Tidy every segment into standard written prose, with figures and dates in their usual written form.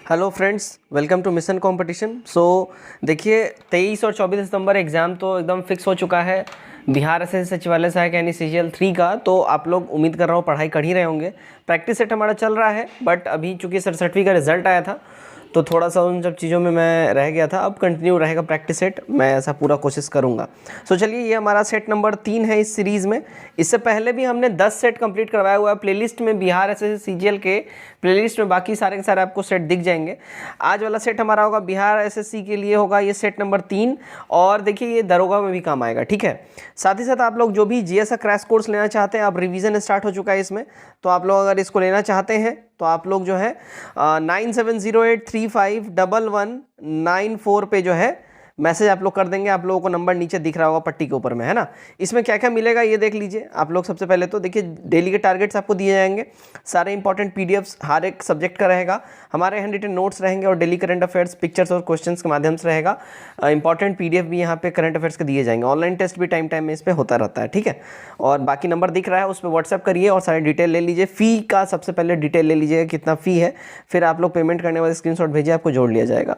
Hello friends, welcome to mission competition. देखिए 23 और 24 दिसंबर exam तो एकदम फिक्स हो चुका है बिहार एसएससी सचिवालय सहायक यानी सीजीएल 3 का। तो आप लोग उम्मीद कर रहा हूँ पढ़ाई कर ही रहे होंगे। प्रैक्टिस सेट हमारा चल रहा है, बट अभी चूंकि 67वीं का रिजल्ट आया था तो थोड़ा सा उन सब चीज़ों में मैं रह गया था। अब कंटिन्यू रहेगा प्रैक्टिस सेट, मैं ऐसा पूरा कोशिश करूँगा। चलिए, ये हमारा सेट नंबर 3 है इस सीरीज़ में। इससे पहले भी हमने 10 सेट कंप्लीट करवाया हुआ है प्लेलिस्ट में, बिहार एसएससी सीजीएल के प्लेलिस्ट में बाकी सारे के सारे आपको सेट दिख जाएंगे। आज वाला सेट हमारा होगा बिहार एसएससी के लिए, होगा ये सेट नंबर 3। और देखिए, ये दरोगा में भी काम आएगा, ठीक है। साथ ही साथ आप लोग जो भी जीएस का क्रैश कोर्स लेना चाहते हैं, अब रिवीजन स्टार्ट हो चुका है इसमें, तो आप लोग अगर इसको लेना चाहते हैं तो आप लोग जो है 9708351194 पे जो है मैसेज आप लोग कर देंगे। आप लोगों को नंबर नीचे दिख रहा होगा पट्टी के ऊपर में, है ना। इसमें क्या क्या मिलेगा ये देख लीजिए आप लोग। सबसे पहले तो देखिए, डेली के टारगेट्स आपको दिए जाएंगे, सारे इंपॉर्टेंट पीडीएफ्स हर एक सब्जेक्ट का रहेगा, हमारे हैंड रिटन नोट्स रहेंगे और डेली करंट अफेयर्स पिक्चर्स और क्वेश्चंस के माध्यम से रहेगा। इंपॉर्टेंट पीडीएफ भी यहाँ पे करंट अफेयर्स के दिए जाएंगे। ऑनलाइन टेस्ट भी टाइम में इस पर होता रहता है, ठीक है। और बाकी नंबर दिख रहा है, उस पर व्हाट्सएप करिए और सारी डिटेल ले लीजिए। फ़ी का सबसे पहले डिटेल ले लीजिएगा, कितना फ़ी है, फिर आप लोग पेमेंट करने वाले स्क्रीनशॉट भेजिए, आपको जोड़ लिया जाएगा।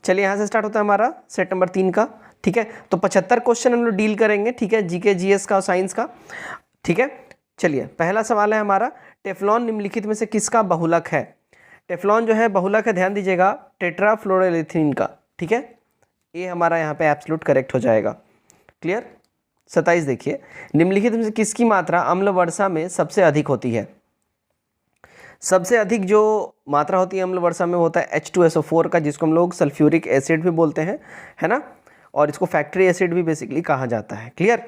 चलिए, यहाँ से स्टार्ट होता है हमारा सेट नंबर 3 का, ठीक है। तो 75 क्वेश्चन हम लोग डील करेंगे, ठीक है, जीके जीएस का और साइंस का, ठीक है। चलिए, पहला सवाल है हमारा, टेफ्लॉन निम्नलिखित में से किसका बहुलक है। टेफ्लॉन जो है बहुलक है, ध्यान दीजिएगा, टेट्राफ्लोरोइथेन का, ठीक है। ये हमारा यहाँ पे एब्सोल्यूट करेक्ट हो जाएगा। क्लियर। 27 देखिए, निम्नलिखित में से किसकी मात्रा अम्ल वर्षा में सबसे अधिक होती है। सबसे अधिक जो मात्रा होती है अम्ल वर्षा में होता है H2SO4 का, जिसको हम लोग सल्फ्यूरिक एसिड भी बोलते हैं, है ना। और इसको फैक्ट्री एसिड भी बेसिकली कहा जाता है। क्लियर।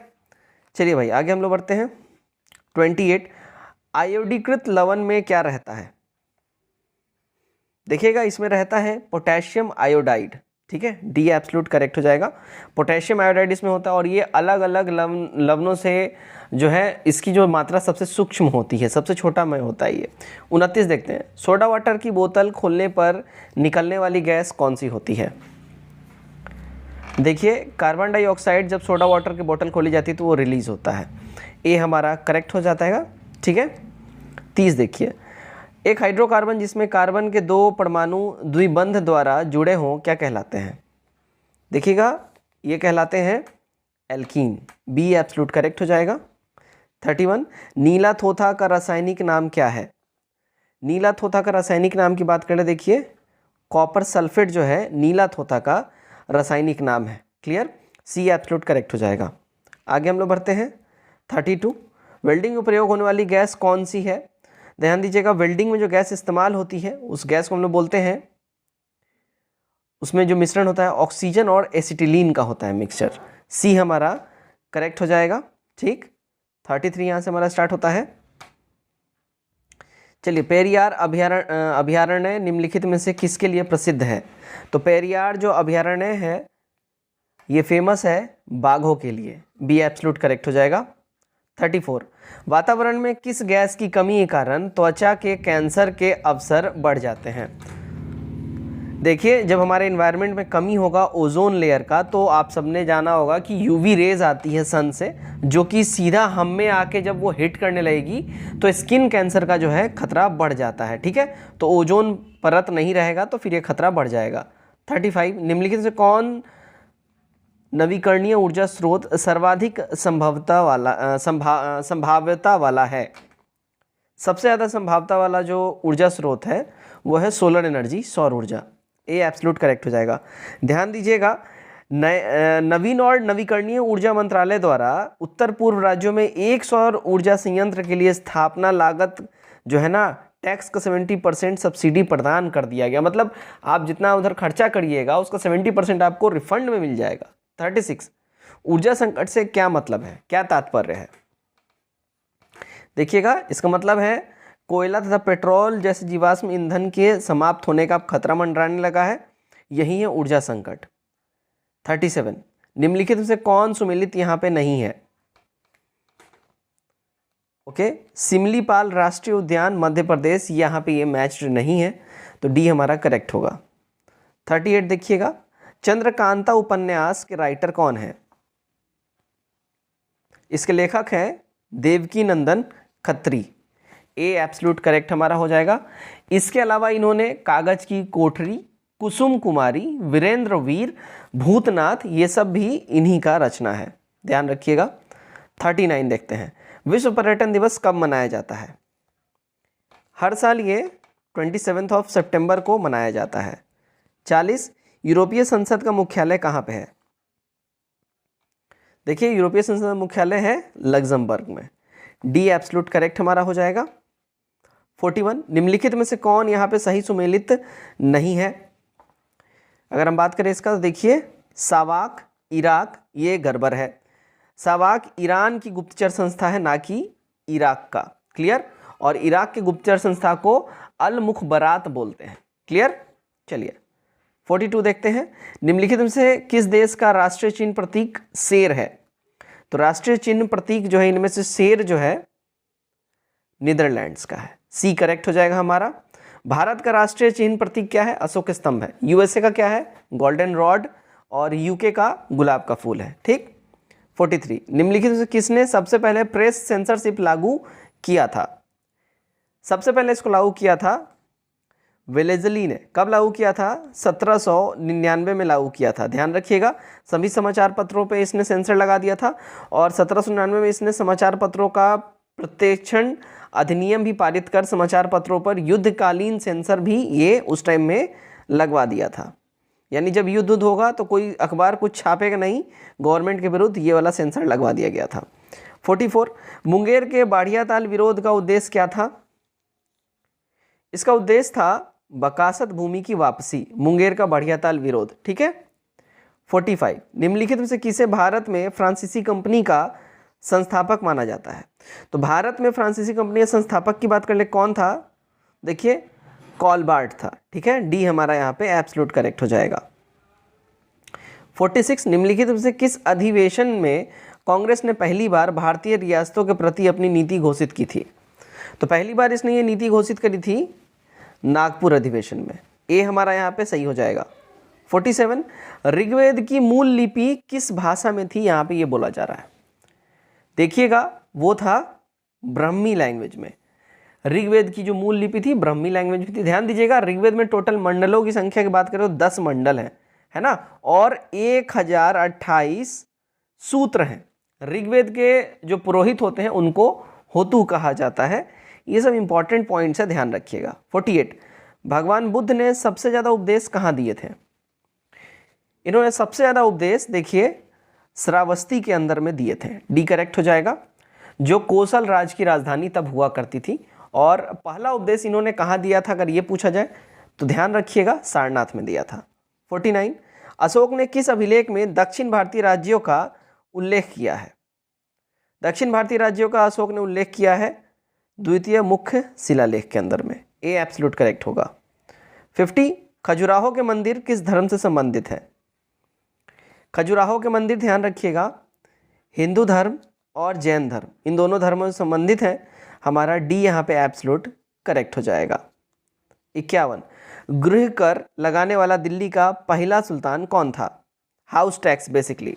चलिए भाई, आगे हम लोग बढ़ते हैं। 28, आयोडीकृत लवण में क्या रहता है। देखिएगा, इसमें रहता है पोटेशियम आयोडाइड, ठीक है। डी एब्सोल्यूट करेक्ट हो जाएगा। पोटेशियम आयोडाइड इसमें होता है और ये अलग अलग लवणों से जो है इसकी जो मात्रा सबसे सूक्ष्म होती है, सबसे छोटा में होता है ये। 29 देखते हैं, सोडा वाटर की बोतल खोलने पर निकलने वाली गैस कौन सी होती है। देखिए, कार्बन डाइऑक्साइड जब सोडा वाटर की बोतल खोली जाती है तो वो रिलीज होता है। ये हमारा करेक्ट हो जाता है, ठीक है। 30 देखिए, एक हाइड्रोकार्बन जिसमें कार्बन के 2 परमाणु द्विबंध द्वारा जुड़े हों क्या कहलाते हैं। देखिएगा, ये कहलाते हैं एल्कीन। बी एब्सोल्यूट करेक्ट हो जाएगा। 31, नीला थोथा का रासायनिक नाम क्या है। नीला थोथा का रासायनिक नाम की बात करें, देखिए कॉपर सल्फेट जो है नीला थोथा का रासायनिक नाम है। क्लियर। सी एब्सोल्यूट करेक्ट हो जाएगा। आगे हम लोग बढ़ते हैं। 32, वेल्डिंग में प्रयोग होने वाली गैस कौन सी है। ध्यान दीजिएगा, वेल्डिंग में जो गैस इस्तेमाल होती है उस गैस को हम लोग बोलते हैं, उसमें जो मिश्रण होता है ऑक्सीजन और एसिटिलीन का होता है मिक्सचर। सी हमारा करेक्ट हो जाएगा, ठीक। 33 यहाँ से हमारा स्टार्ट होता है। चलिए, पेरियार अभयारण्य निम्नलिखित में से किसके लिए प्रसिद्ध है। तो पेरियार जो अभयारण्य है ये फेमस है बाघों के लिए। बी एब्सोल्यूट करेक्ट हो जाएगा। 34, वातावरण में किस गैस की कमी के कारण त्वचा के कैंसर के अवसर बढ़ जाते हैं। देखिए, जब हमारे एनवायरनमेंट में कमी होगा ओजोन लेयर का, तो आप सबने जाना होगा कि यूवी रेज आती है सन से, जो कि सीधा हम में आके जब वो हिट करने लगेगी तो स्किन कैंसर का जो है खतरा बढ़ जाता है, ठीक है। तो ओजोन परत नहीं रहेगा तो फिर ये खतरा बढ़ जाएगा। 35, निम्नलिखित से कौन नवीकरणीय ऊर्जा स्रोत सर्वाधिक संभाव्यता वाला है। सबसे ज़्यादा संभाव्यता वाला जो ऊर्जा स्रोत है वो है सोलर एनर्जी, सौर ऊर्जा। ए एब्सोल्यूट करेक्ट हो जाएगा। ध्यान दीजिएगा, नवीन और नवीकरणीय ऊर्जा मंत्रालय द्वारा उत्तर पूर्व राज्यों में एक सौर ऊर्जा संयंत्र के लिए स्थापना लागत जो है ना, टैक्स का 70% सब्सिडी प्रदान कर दिया गया। मतलब आप जितना उधर खर्चा करिएगा उसका 70% आपको रिफंड में मिल जाएगा। 36, ऊर्जा संकट से क्या मतलब है, क्या तात्पर्य है। देखिएगा, इसका मतलब है कोयला तथा पेट्रोल जैसे जीवाश्म ईंधन के समाप्त होने का खतरा मंडराने लगा है, यही है ऊर्जा संकट। 37, निम्नलिखित में से कौन सुमेलित यहाँ पे नहीं है। ओके, सिमलीपाल राष्ट्रीय उद्यान मध्य प्रदेश, यहाँ पे ये मैच्ड नहीं है, तो डी हमारा करेक्ट होगा। 38 देखिएगा, चंद्रकांता उपन्यास के राइटर कौन है। इसके लेखक हैं देवकी नंदन खत्री। ए एब्सोल्यूट करेक्ट हमारा हो जाएगा। इसके अलावा इन्होंने कागज की कोठरी, कुसुम कुमारी, वीरेंद्र वीर, भूतनाथ, ये सब भी इन्हीं का रचना है, ध्यान रखिएगा। 39 देखते हैं, विश्व पर्यटन दिवस कब मनाया जाता है? हर साल ये 27 सितंबर को मनाया जाता है। 40, यूरोपीय संसद का मुख्यालय कहाँ पे है? देखिए यूरोपीय संसद का मुख्यालय है लग्जमबर्ग में, डी एब्सोल्यूट करेक्ट हमारा हो जाएगा। 41, निम्नलिखित में से कौन यहाँ पे सही सुमेलित नहीं है? अगर हम बात करें इसका तो देखिए सावाक, इराक, ये गड़बड़ है। सावाक ईरान की गुप्तचर संस्था है, ना कि इराक का, क्लियर। और इराक की गुप्तचर संस्था को अल मुखबरात बोलते हैं, क्लियर। चलिए 42 देखते हैं, निम्नलिखित में से किस देश का राष्ट्रीय चिन्ह प्रतीक शेर है? तो राष्ट्रीय चिन्ह प्रतीक जो है इनमें से शेर जो है नीदरलैंड्स का है, सी करेक्ट हो जाएगा हमारा। भारत का राष्ट्रीय चिन्ह प्रतीक क्या है? अशोक स्तंभ है। यूएसए का क्या है? Golden rod. और यूके का गुलाब का फूल है, ठीक। 43, निम्नलिखित में से किसने सबसे पहले प्रेस सेंसरशिप लागू किया था? सबसे पहले इसको लागू किया था वेलेजली ने। कब लागू किया था? 1799 में लागू किया था, ध्यान रखिएगा। सभी समाचार पत्रों पे इसने सेंसर लगा दिया था और 1799 में इसने समाचार पत्रों का प्रत्यक्षण अधिनियम भी पारित कर समाचार पत्रों पर युद्धकालीन सेंसर भी ये उस टाइम में लगवा दिया था। यानी जब युद्ध होगा तो कोई अखबार कुछ छापेगा नहीं गवर्नमेंट के विरुद्ध, ये वाला सेंसर लगवा दिया गया था। 44, मुंगेर के बाढ़िया ताल विरोध का उद्देश्य क्या था? इसका उद्देश्य था बकासत भूमि की वापसी, मुंगेर का बाढ़िया ताल विरोध, ठीक है। 45, निम्नलिखित में से किसे भारत में फ्रांसीसी कंपनी का संस्थापक माना जाता है? तो भारत में फ्रांसीसी कंपनी के संस्थापक की बात कर ले, कौन था? देखिए कॉलबार्ट था, ठीक है। डी हमारा यहाँ पे एब्सोल्यूट करेक्ट हो जाएगा। 46, निम्नलिखित में से किस अधिवेशन में कांग्रेस ने पहली बार भारतीय रियासतों के प्रति अपनी नीति घोषित की थी? तो पहली बार इसने ये नीति घोषित करी थी नागपुर अधिवेशन में, ए हमारा यहाँ पे सही हो जाएगा। 47, ऋग्वेद की मूल लिपि किस भाषा में थी? यहाँ पे ये बोला जा रहा है, देखिएगा वो था ब्राह्मी लैंग्वेज में। ऋग्वेद की जो मूल लिपि थी ब्राह्मी लैंग्वेज में थी। ध्यान दीजिएगा ऋग्वेद में टोटल मंडलों की संख्या की बात करें तो 10 मंडल हैं, है ना, और 1028 सूत्र हैं। ऋग्वेद के जो पुरोहित होते हैं उनको होतु कहा जाता है। ये सब इंपॉर्टेंट पॉइंट्स है, ध्यान रखिएगा। 48, भगवान बुद्ध ने सबसे ज़्यादा उपदेश कहाँ दिए थे? इन्होंने सबसे ज़्यादा उपदेश देखिए श्रावस्ती के अंदर में दिए थे, डी करेक्ट हो जाएगा, जो कोसल राज की राजधानी तब हुआ करती थी। और पहला उपदेश इन्होंने कहाँ दिया था अगर ये पूछा जाए तो ध्यान रखिएगा सारनाथ में दिया था। 49, अशोक ने किस अभिलेख में दक्षिण भारतीय राज्यों का उल्लेख किया है? दक्षिण भारतीय राज्यों का अशोक ने उल्लेख किया है द्वितीय मुख्य शिलालेख के अंदर में, ए एब्सोल्यूट करेक्ट होगा। 50, खजुराहो के मंदिर किस धर्म से संबंधित है? खजुराहो के मंदिर ध्यान रखिएगा हिंदू धर्म और जैन धर्म, इन दोनों धर्मों से संबंधित है, हमारा डी यहाँ पे एब्सोल्यूट करेक्ट हो जाएगा। 51, गृह कर लगाने वाला दिल्ली का पहला सुल्तान कौन था? हाउस टैक्स बेसिकली,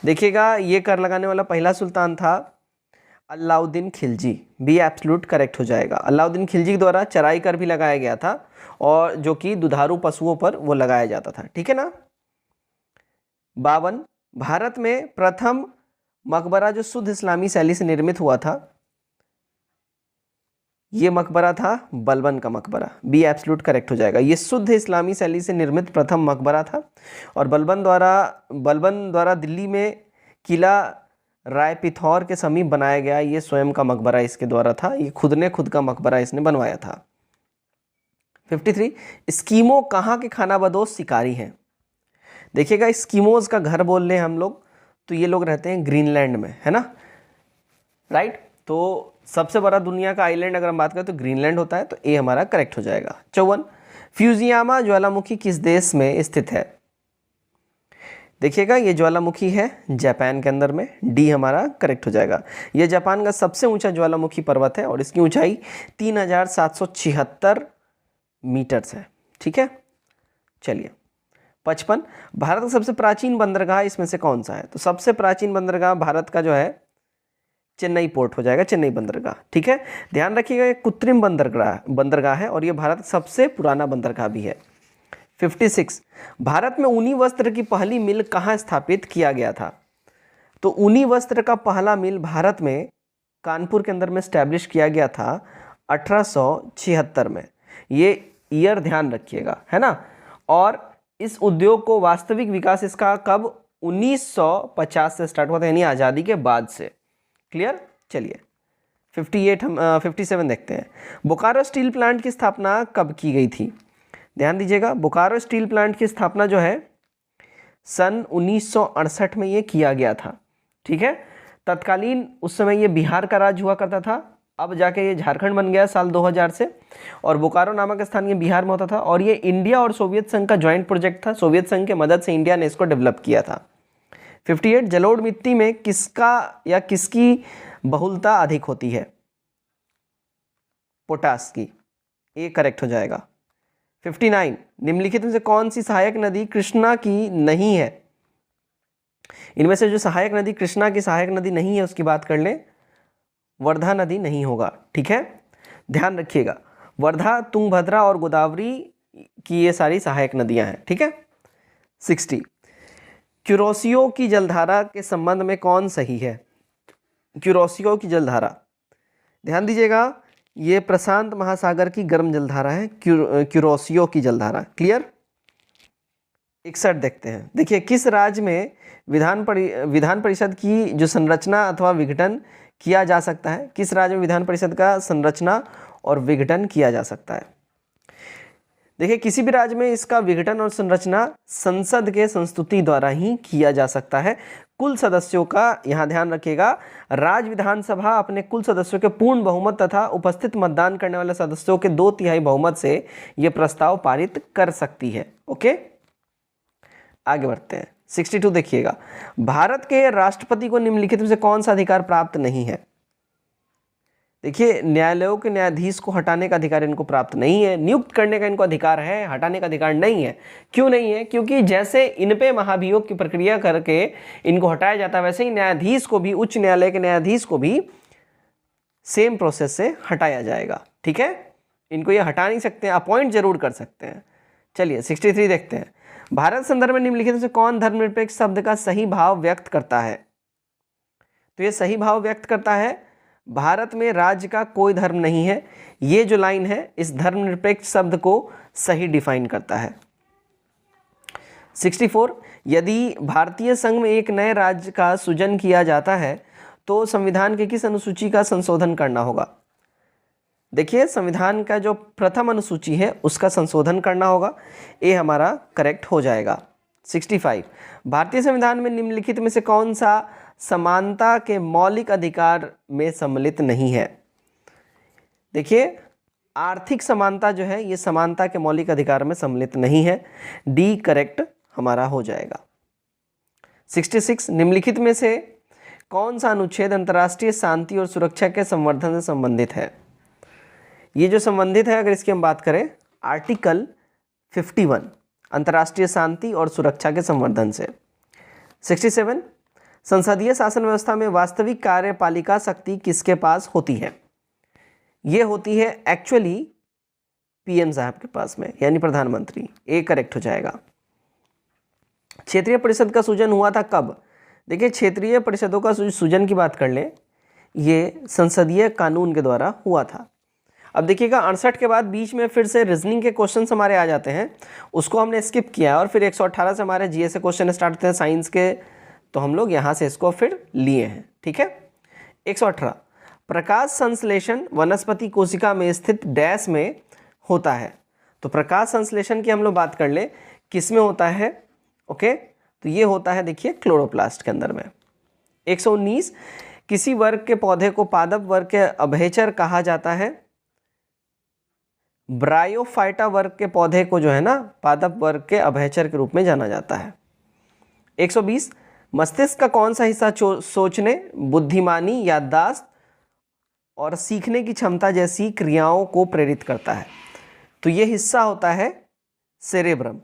देखिएगा ये कर लगाने वाला पहला सुल्तान था Alauddin Khilji, B absolute correct हो जाएगा। अलाउद्दीन खिलजी के द्वारा चराई कर भी लगाया गया था और जो कि दुधारू पशुओं पर वो लगाया जाता था, ठीक है ना। 52, भारत में प्रथम मकबरा जो शुद्ध इस्लामी शैली से निर्मित हुआ था, ये मकबरा था बलबन का मकबरा, बी एब्सोल्यूट करेक्ट हो जाएगा। ये शुद्ध इस्लामी शैली से निर्मित प्रथम मकबरा था और बलबन द्वारा दिल्ली में किला राय पिथौर के समीप बनाया गया ये स्वयं का मकबरा इसके द्वारा था, ये खुद का मकबरा इसने बनवाया था। 53, स्कीमो कहाँ के खानाबदोश शिकारी हैं? देखिएगा स्कीमोज का घर बोल रहे हैं हम लोग तो ये लोग रहते हैं ग्रीनलैंड में, है ना, राइट। तो सबसे बड़ा दुनिया का आइलैंड अगर हम बात करें तो ग्रीनलैंड होता है, तो ए हमारा करेक्ट हो जाएगा। 54, फ्यूजियामा ज्वालामुखी किस देश में स्थित है? देखिएगा ये ज्वालामुखी है जापान के अंदर में, डी हमारा करेक्ट हो जाएगा। ये जापान का सबसे ऊंचा ज्वालामुखी पर्वत है और इसकी ऊंचाई 3776 मीटर्स है, ठीक है। चलिए 55, भारत का सबसे प्राचीन बंदरगाह इसमें से कौन सा है? तो सबसे प्राचीन बंदरगाह भारत का जो है चेन्नई पोर्ट हो जाएगा, चेन्नई बंदरगाह। ठीक है, ध्यान रखिएगा ये कृत्रिम बंदरगाह है और ये भारत का सबसे पुराना बंदरगाह भी है। 56, भारत में ऊनी वस्त्र की पहली मिल कहाँ स्थापित किया गया था? तो ऊनी वस्त्र का पहला मिल भारत में कानपुर के अंदर में स्टैब्लिश किया गया था 1876 में। ये ईयर ध्यान रखिएगा, है ना। और इस उद्योग को वास्तविक विकास इसका कब? 1950 से स्टार्ट हुआ था, यानी आज़ादी के बाद से। क्लियर। चलिए 58 हम 57 देखते हैं। बोकारो स्टील प्लांट की स्थापना कब की गई थी? ध्यान दीजिएगा, बोकारो स्टील प्लांट की स्थापना जो है सन 1968 में ये किया गया था। ठीक है, तत्कालीन उस समय ये बिहार का राज्य हुआ करता था, अब जाके ये झारखंड बन गया साल 2000 से, और बोकारो नामक स्थान ये बिहार में होता था। और ये इंडिया और सोवियत संघ का ज्वाइंट प्रोजेक्ट था, सोवियत संघ के मदद से इंडिया ने इसको डेवलप किया था। 58, जलोढ़ मिट्टी में किसका या किसकी बहुलता अधिक होती है? पोटास की, ये करेक्ट हो जाएगा। 59, निम्नलिखित में से कौन सी सहायक नदी कृष्णा की नहीं है? इनमें से जो सहायक नदी कृष्णा की सहायक नदी नहीं है उसकी बात कर लें, वर्धा नदी नहीं होगा। ठीक है, ध्यान रखिएगा, वर्धा, तुंगभद्रा और गोदावरी की ये सारी सहायक नदियां हैं। ठीक है। 60, क्यूरोसियो की जलधारा के संबंध में कौन सही है? क्यूरोसियो की जलधारा, ध्यान दीजिएगा, ये प्रशांत महासागर की गर्म जलधारा है, क्यूरोसियो की जलधारा। क्लियर। 61 देखते हैं। देखिए, किस राज्य में विधान परिषद की जो संरचना अथवा विघटन किया जा सकता है? किस राज्य में विधान परिषद का संरचना और विघटन किया जा सकता है? देखिए, किसी भी राज्य में इसका विघटन और संरचना संसद के संस्तुति द्वारा ही किया जा सकता है। कुल सदस्यों का यहाँ ध्यान रखिएगा, राज्य विधानसभा अपने कुल सदस्यों के पूर्ण बहुमत तथा उपस्थित मतदान करने वाले सदस्यों के 2/3 बहुमत से ये प्रस्ताव पारित कर सकती है। ओके, आगे बढ़ते हैं। 62 देखिएगा, भारत के राष्ट्रपति को निम्नलिखित में से कौन सा अधिकार प्राप्त नहीं है? देखिए, न्यायालयों के न्यायाधीश को हटाने का अधिकार इनको प्राप्त नहीं है, नियुक्त करने का इनको अधिकार है, हटाने का अधिकार नहीं है। क्यों नहीं है? क्योंकि जैसे इन पे महाभियोग की प्रक्रिया करके इनको हटाया जाता है, वैसे ही न्यायाधीश को भी, उच्च न्यायालय के न्यायाधीश को भी सेम प्रोसेस से हटाया जाएगा। ठीक है, इनको ये हटा नहीं सकते, अपॉइंट जरूर कर सकते हैं। चलिए 63 देखते हैं। भारत संदर्भ में निम्नलिखित में से कौन धर्मनिरपेक्ष शब्द का सही भाव व्यक्त करता है? तो ये सही भाव व्यक्त करता है, भारत में राज्य का कोई धर्म नहीं है। ये जो लाइन है इस धर्मनिरपेक्ष शब्द को सही डिफाइन करता है। 64, यदि भारतीय संघ में एक नए राज्य का सृजन किया जाता है तो संविधान के किस अनुसूची का संशोधन करना होगा? देखिए, संविधान का जो प्रथम अनुसूची है उसका संशोधन करना होगा, ये हमारा करेक्ट हो जाएगा। 65, भारतीय संविधान में निम्नलिखित में से कौन सा समानता के मौलिक अधिकार में सम्मिलित नहीं है? देखिए, आर्थिक समानता जो है ये समानता के मौलिक अधिकार में सम्मिलित नहीं है, डी करेक्ट हमारा हो जाएगा। 66, निम्नलिखित में से कौन सा अनुच्छेद अंतर्राष्ट्रीय शांति और सुरक्षा के संवर्धन से संबंधित है? ये जो संबंधित है, अगर इसकी हम बात करें, आर्टिकल 51 अंतर्राष्ट्रीय शांति और सुरक्षा के संवर्धन से। 67, संसदीय शासन व्यवस्था में वास्तविक कार्यपालिका शक्ति किसके पास होती है? ये होती है एक्चुअली पीएम साहब के पास में, यानी प्रधानमंत्री। ए करेक्ट हो जाएगा। क्षेत्रीय परिषद का सृजन हुआ था कब? देखिए, क्षेत्रीय परिषदों का सृजन की बात कर लें, ये संसदीय कानून के द्वारा हुआ था। अब देखिएगा, 68 के बाद बीच में फिर से रीजनिंग के क्वेश्चन हमारे आ जाते हैं, उसको हमने स्किप किया और फिर 118 से हमारे जीएस के क्वेश्चन स्टार्ट होते हैं साइंस के, तो हम लोग यहाँ से इसको फिर लिए हैं। ठीक है। 118, प्रकाश संश्लेषण वनस्पति कोशिका में स्थित डैश में होता है। तो प्रकाश संश्लेषण की हम लोग बात कर ले, किस में होता है? ओके, तो ये होता है, देखिए, क्लोरोप्लास्ट के अंदर में। 119, किसी वर्ग के पौधे को पादप वर्ग के अभयचर कहा जाता है? ब्रायोफाइटा वर्ग के पौधे को जो है ना, पादप वर्ग के अभयचर के रूप में जाना जाता है। 120, मस्तिष्क का कौन सा हिस्सा सोचने, बुद्धिमानी, याददाश्त और सीखने की क्षमता जैसी क्रियाओं को प्रेरित करता है? तो ये हिस्सा होता है सेरेब्रम।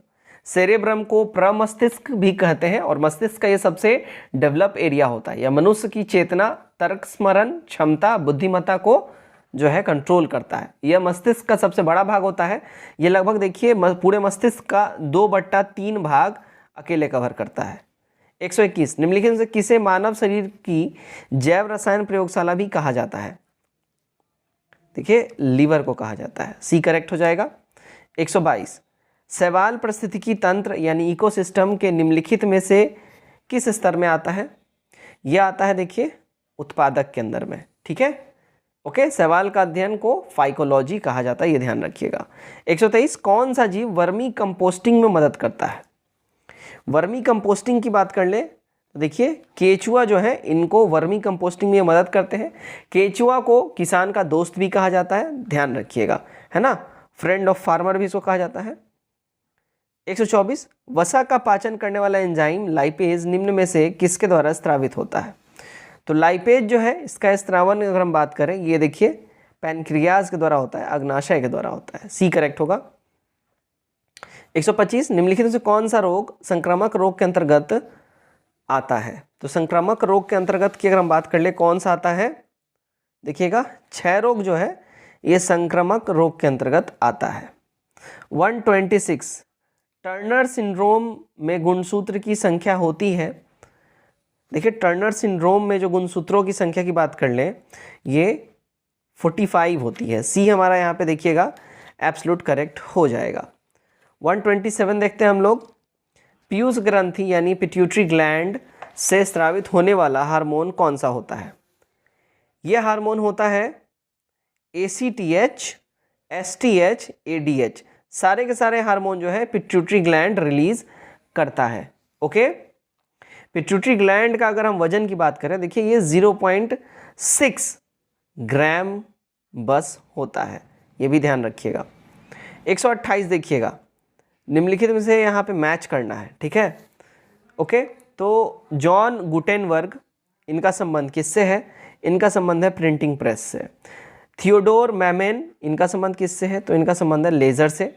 सेरेब्रम को प्रमस्तिष्क भी कहते हैं और मस्तिष्क का ये सबसे डेवलप एरिया होता है। यह मनुष्य की चेतना, तर्क स्मरण क्षमता, बुद्धिमत्ता को जो है कंट्रोल करता है। यह मस्तिष्क का सबसे बड़ा भाग होता है। ये लगभग देखिए पूरे मस्तिष्क का 2/3 भाग अकेले कवर करता है। 121 निम्नलिखित में से किसे मानव शरीर की जैव रसायन प्रयोगशाला भी कहा जाता है? देखिए लीवर को कहा जाता है, सी करेक्ट हो जाएगा। 122 शैवाल पारिस्थितिकी तंत्र यानी इकोसिस्टम के निम्नलिखित में से किस स्तर में आता है? यह आता है देखिए उत्पादक के अंदर में, ठीक है। ओके, शैवाल का अध्ययन को फाइकोलॉजी कहा जाता है, ये ध्यान रखिएगा। 123 कौन सा जीव वर्मी कंपोस्टिंग में मदद करता है? वर्मी कंपोस्टिंग की बात कर ले तो देखिए केचुआ जो है इनको वर्मी कंपोस्टिंग में मदद करते हैं। केचुआ को किसान का दोस्त भी कहा जाता है, ध्यान रखिएगा, है ना, फ्रेंड ऑफ फार्मर भी इसको कहा जाता है। 124 वसा का पाचन करने वाला एंजाइम लाइपेज निम्न में से किसके द्वारा स्रावित होता है? तो लाइपेज जो है इसका स्त्रावन अगर हम बात करें, ये देखिए पैनक्रियाज के द्वारा होता है, अग्नाशय के द्वारा होता है, सी करेक्ट होगा। 125 निम्नलिखित में से कौन सा रोग संक्रामक रोग के अंतर्गत आता है? तो संक्रामक रोग के अंतर्गत की अगर हम बात कर ले कौन सा आता है, देखिएगा क्षय रोग जो है ये संक्रामक रोग के अंतर्गत आता है। 126 टर्नर सिंड्रोम में गुणसूत्र की संख्या होती है। देखिए टर्नर सिंड्रोम में जो गुणसूत्रों की संख्या की बात कर लें ये 45 होती है, सी हमारा यहाँ पे देखिएगा एब्सोल्यूट करेक्ट हो जाएगा। 127 देखते हैं हम लोग, पीयूष ग्रंथि यानी पिट्यूटरी ग्लैंड से स्रावित होने वाला हार्मोन कौन सा होता है? यह हार्मोन होता है ACTH, STH, ADH, सारे के सारे हार्मोन जो है पिट्यूटरी ग्लैंड रिलीज करता है। ओके, पिट्यूटरी ग्लैंड का अगर हम वजन की बात करें देखिए ये 0.6 ग्राम बस होता है, ये भी ध्यान रखिएगा। 128 देखिएगा, निम्नलिखित में से यहाँ पे मैच करना है, ठीक है। ओके, तो जॉन गुटेनबर्ग इनका संबंध किससे है? इनका संबंध है प्रिंटिंग प्रेस से। थियोडोर मैमेन इनका संबंध किससे है? तो इनका संबंध है लेज़र से।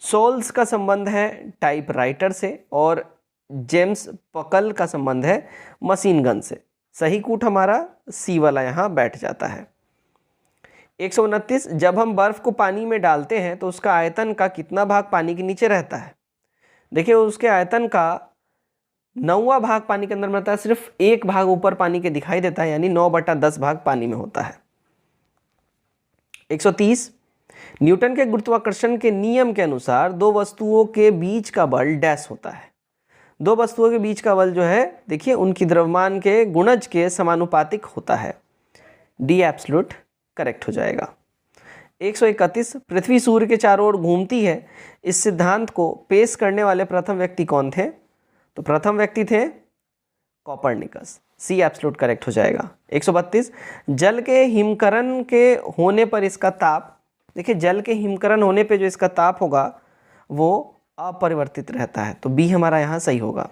सोल्स का संबंध है टाइपराइटर से और जेम्स पकल का संबंध है मशीन गन से। सही कूट हमारा सी वाला यहाँ बैठ जाता है। 129 जब हम बर्फ़ को पानी में डालते हैं तो उसका आयतन का कितना भाग पानी के नीचे रहता है? देखिए उसके आयतन का 9वां भाग पानी के अंदर में रहता है, सिर्फ 1 भाग ऊपर पानी के दिखाई देता है, यानी 9/10 भाग पानी में होता है। 130 न्यूटन के गुरुत्वाकर्षण के नियम के अनुसार दो वस्तुओं के बीच का बल डैश होता है। दो वस्तुओं के बीच का बल जो है देखिए उनकी द्रव्यमान के गुणज के समानुपातिक होता है, डी एब्सोल्यूट करेक्ट हो जाएगा। 131 पृथ्वी सूर्य के चारों ओर घूमती है, इस सिद्धांत को पेश करने वाले प्रथम व्यक्ति कौन थे? तो प्रथम व्यक्ति थे कॉपरनिकस, सी एब्सोल्यूट करेक्ट हो जाएगा। 132 जल के हिमकरण के होने पर इसका ताप, देखिए जल के हिमकरण होने पे जो इसका ताप होगा वो अपरिवर्तित रहता है, तो बी हमारा यहाँ सही होगा।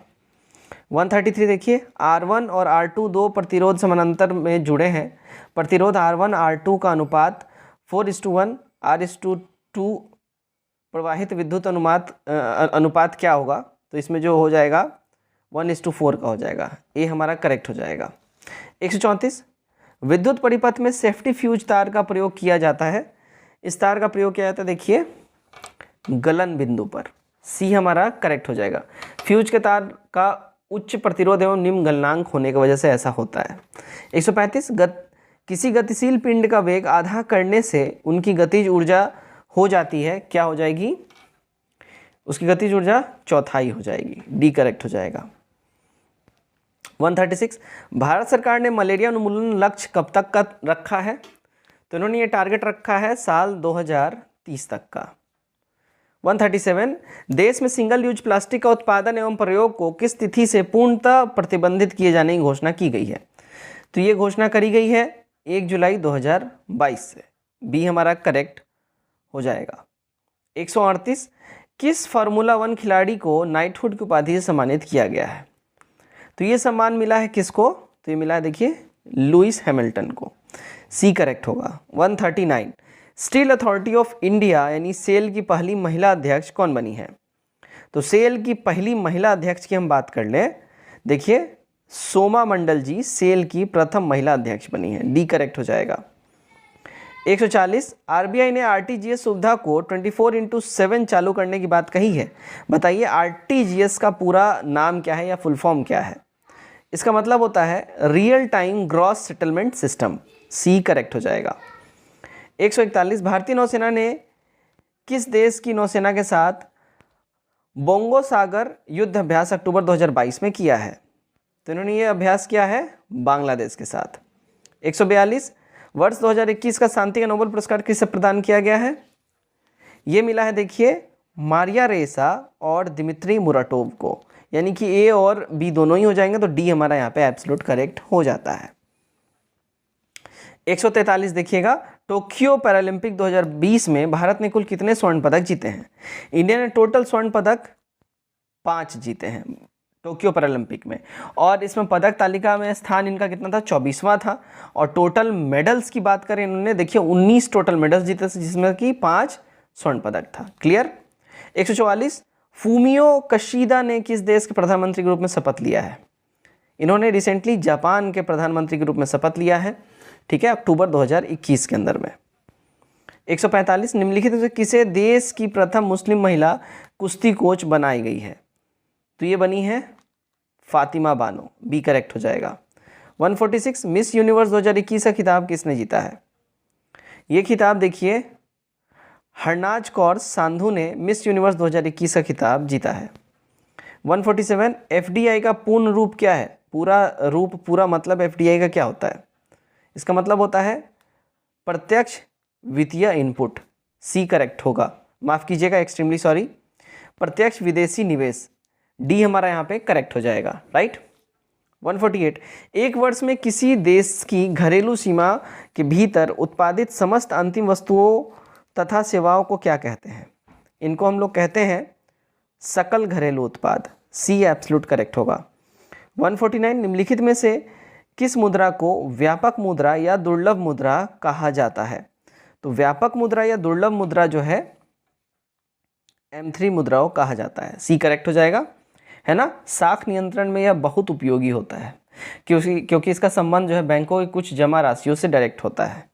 133 देखिए R1 और R2 दो प्रतिरोध समानांतर में जुड़े हैं, प्रतिरोध R1 R2 का अनुपात 4:1 R:2 प्रवाहित विद्युत अनुपात क्या होगा? तो इसमें जो हो जाएगा 1:4 का हो जाएगा, ये हमारा करेक्ट हो जाएगा। 134 विद्युत परिपथ में सेफ्टी फ्यूज तार का प्रयोग किया जाता है, इस तार का प्रयोग किया जाता है देखिए गलन बिंदु पर, सी हमारा करेक्ट हो जाएगा। फ्यूज के तार का उच्च प्रतिरोध एवं निम्न गलनांक होने की वजह से ऐसा होता है। 135 किसी गतिशील पिंड का वेग आधा करने से उनकी गतिज ऊर्जा हो जाती है, क्या हो जाएगी? उसकी गतिज ऊर्जा चौथाई हो जाएगी, डी करेक्ट हो जाएगा। 136 भारत सरकार ने मलेरिया उन्मूलन लक्ष्य कब तक का रखा है? तो इन्होंने ये टारगेट रखा है साल 2030 तक का। 137 देश में सिंगल यूज प्लास्टिक का उत्पादन एवं प्रयोग को किस तिथि से पूर्णतः प्रतिबंधित किए जाने की घोषणा की गई है? तो ये घोषणा करी गई है 1 जुलाई 2022 से, बी हमारा करेक्ट हो जाएगा। 138 किस फार्मूला 1 खिलाड़ी को नाइटहुड की उपाधि से सम्मानित किया गया है? तो ये सम्मान मिला है किसको? तो ये मिला है देखिए लुइस हैमिल्टन को, सी करेक्ट होगा। 139 स्टील अथॉरिटी ऑफ इंडिया यानी सेल की पहली महिला अध्यक्ष कौन बनी है? तो सेल की पहली महिला अध्यक्ष की हम बात कर लें, देखिए सोमा मंडल जी सेल की प्रथम महिला अध्यक्ष बनी है, डी करेक्ट हो जाएगा। 140 आरबीआई ने आरटीजीएस सुविधा को 24/7 चालू करने की बात कही है। बताइए आरटीजीएस का पूरा नाम क्या है या फुल फॉर्म क्या है? इसका मतलब होता है real time gross settlement system, C correct हो जाएगा। 141 भारतीय नौसेना ने किस देश की नौसेना के साथ बोंगो सागर युद्ध अभ्यास अक्टूबर 2022 में किया है? तो इन्होंने ये अभ्यास किया है बांग्लादेश के साथ। 142 वर्ष 2021 का शांति का नोबेल पुरस्कार किसे प्रदान किया गया है? ये मिला है देखिए मारिया रेसा और दिमित्री मुराटोव को, यानी कि ए और बी दोनों ही हो जाएंगे, तो डी हमारा यहाँ पे एब्सोल्यूट करेक्ट हो जाता है। 143 देखिएगा टोक्यो पैरालंपिक 2020 में भारत ने कुल कितने स्वर्ण पदक जीते हैं? इंडिया ने टोटल स्वर्ण पदक 5 जीते हैं टोक्यो पैरालंपिक में, और इसमें पदक तालिका में स्थान इनका कितना था? 24वां था। और टोटल मेडल्स की बात करें इन्होंने देखिए 19 टोटल मेडल्स जीते जिसमें कि 5 स्वर्ण पदक था। क्लियर। 144 फूमियो कशीदा ने किस देश के प्रधानमंत्री के रूप में शपथ लिया है? इन्होंने रिसेंटली जापान के प्रधानमंत्री के रूप में शपथ लिया है, ठीक है, अक्टूबर 2021 के अंदर में। 145 निम्नलिखित में से किसे देश की प्रथम मुस्लिम महिला कुश्ती कोच बनाई गई है? तो ये बनी है फातिमा बानो, बी करेक्ट हो जाएगा। 146 मिस यूनिवर्स 2021 का खिताब किसने जीता है? ये खिताब देखिए हरनाज कौर सांधू ने मिस यूनिवर्स 2021 का खिताब जीता है। 147 एफडीआई का पूर्ण रूप क्या है? पूरा रूप, पूरा मतलब एफडीआई का क्या होता है? इसका मतलब होता है प्रत्यक्ष वित्तीय इनपुट, सी करेक्ट होगा। माफ़ कीजिएगा, एक्सट्रीमली सॉरी, प्रत्यक्ष विदेशी निवेश, डी हमारा यहाँ पे करेक्ट हो जाएगा, राइट। 148 एक वर्ष में किसी देश की घरेलू सीमा के भीतर उत्पादित समस्त अंतिम वस्तुओं तथा सेवाओं को क्या कहते हैं? इनको हम लोग कहते हैं सकल घरेलू उत्पाद, सी एब्सोल्यूट करेक्ट होगा। 149 निम्नलिखित में से किस मुद्रा को व्यापक मुद्रा या दुर्लभ मुद्रा कहा जाता है? तो व्यापक मुद्रा या दुर्लभ मुद्रा जो है M3 मुद्राओं कहा जाता है, सी करेक्ट हो जाएगा, है ना। साख नियंत्रण में यह बहुत उपयोगी होता है क्योंकि इसका संबंध जो है बैंकों की कुछ जमा राशियों से डायरेक्ट होता है।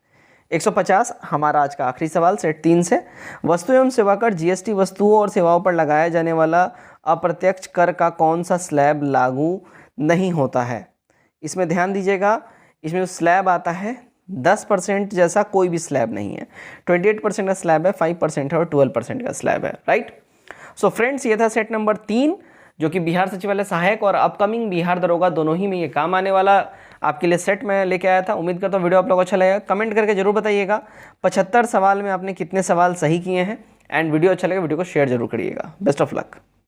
150 हमारा आज का आखिरी सवाल सेट 3 से, वस्तु एवं सेवा कर जीएसटी वस्तुओं और सेवाओं पर लगाया जाने वाला अप्रत्यक्ष कर का कौन सा स्लैब लागू नहीं होता है? इसमें ध्यान दीजिएगा, इसमें जो स्लैब आता है 10% जैसा कोई भी स्लैब नहीं है, 28% का स्लैब है, 5% है और 12% का स्लैब है, राइट। सो फ्रेंड्स, ये था सेट नंबर 3 जो कि बिहार सचिवालय सहायक और अपकमिंग बिहार दरोगा दोनों ही में ये काम आने वाला आपके लिए सेट मैं लेके आया था। उम्मीद करता हूँ वीडियो आप लोगों को अच्छा लगेगा। कमेंट करके जरूर बताइएगा 75 सवाल में आपने कितने सवाल सही किए हैं, एंड वीडियो अच्छा लगे वीडियो को शेयर जरूर करिएगा। Best of luck.